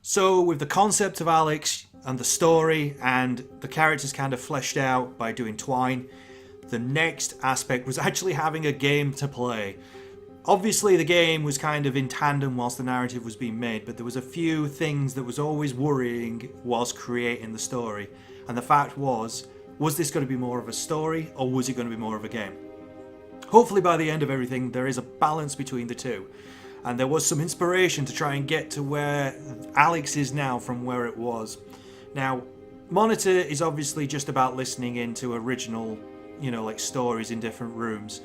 So, with the concept of Alex and the story and the characters kind of fleshed out by doing Twine, the next aspect was actually having a game to play. Obviously, the game was kind of in tandem whilst the narrative was being made, but there was a few things that was always worrying whilst creating the story. And the fact was this going to be more of a story or was it going to be more of a game? Hopefully, by the end of everything, there is a balance between the two. And there was some inspiration to try and get to where Alex is now from where it was. Now, Monitor is obviously just about listening into original, like stories in different rooms.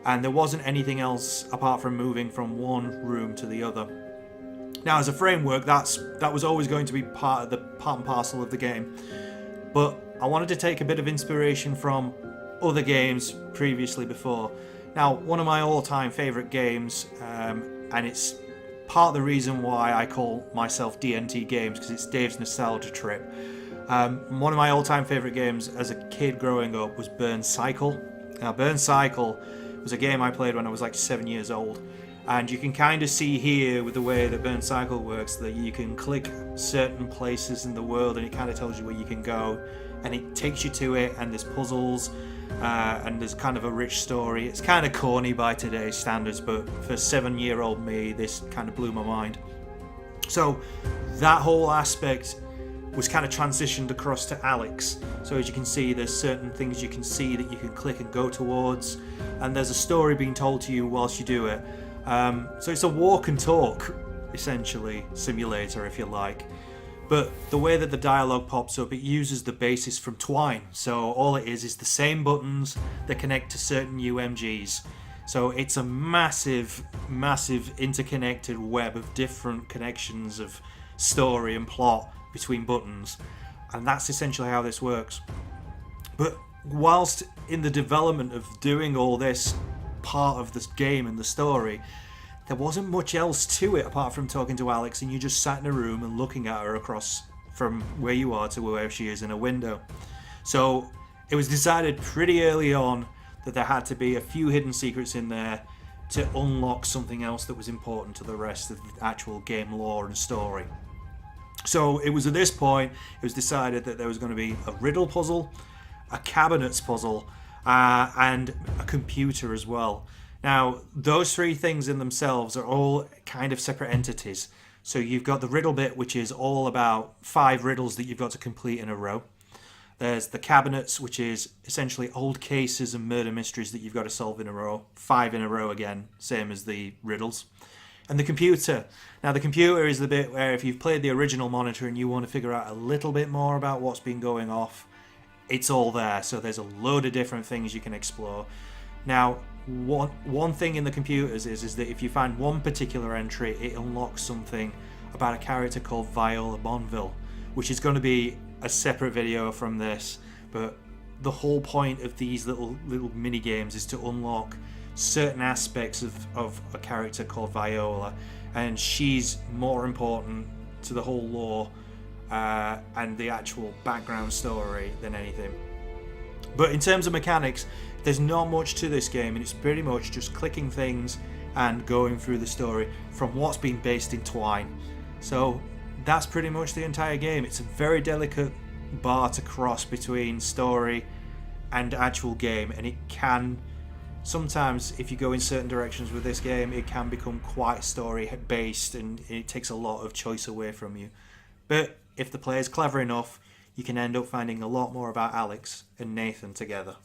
And there wasn't anything else apart from moving from one room to the other. Now, as a framework, that was always going to be part and parcel of the game. But I wanted to take a bit of inspiration from other games previously before. Now, one of my all-time favourite games, and it's part of the reason why I call myself DNT Games, because it's Dave's Nostalgia Trip. One of my all-time favourite games as a kid growing up was Burn Cycle. Now, Burn Cycle was a game I played when I was like 7 years old, and you can kind of see here with the way that Burn Cycle works that you can click certain places in the world and it kind of tells you where you can go, and it takes you to it, and there's puzzles, and there's kind of a rich story. It's kind of corny by today's standards, but for 7-year-old me, this kind of blew my mind. So that whole aspect was kind of transitioned across to Alex. So as you can see, there's certain things you can see that you can click and go towards, and there's a story being told to you whilst you do it. So it's a walk and talk, essentially, simulator, if you like. But the way that the dialogue pops up, it uses the basis from Twine. So all it is the same buttons that connect to certain UMGs. So it's a massive, massive interconnected web of different connections of story and plot between buttons. And that's essentially how this works. But whilst in the development of doing all this part of this game and the story, there wasn't much else to it apart from talking to Alex, and you just sat in a room and looking at her across from where you are to where she is in a window. So it was decided pretty early on that there had to be a few hidden secrets in there to unlock something else that was important to the rest of the actual game lore and story. So it was at this point it was decided that there was going to be a riddle puzzle, a cabinets puzzle, and a computer as well. Now, those three things in themselves are all kind of separate entities. So you've got the riddle bit, which is all about 5 riddles that you've got to complete in a row. There's the cabinets, which is essentially old cases and murder mysteries that you've got to solve in a row. 5 in a row again, same as the riddles. And the computer. Now, the computer is the bit where if you've played the original Monitor and you want to figure out a little bit more about what's been going off, it's all there. So there's a load of different things you can explore. Now, one thing in the computers is that if you find one particular entry, it unlocks something about a character called Viola Bonville, which is going to be a separate video from this. But the whole point of these little mini games is to unlock certain aspects of a character called Viola, and she's more important to the whole lore and the actual background story than anything. But in terms of mechanics, there's not much to this game, and it's pretty much just clicking things and going through the story from what's been based in Twine. So that's pretty much the entire game. It's a very delicate bar to cross between story and actual game, and it can sometimes, if you go in certain directions with this game, it can become quite story based and it takes a lot of choice away from you. But if the player's clever enough, you can end up finding a lot more about Alex and Nathan together.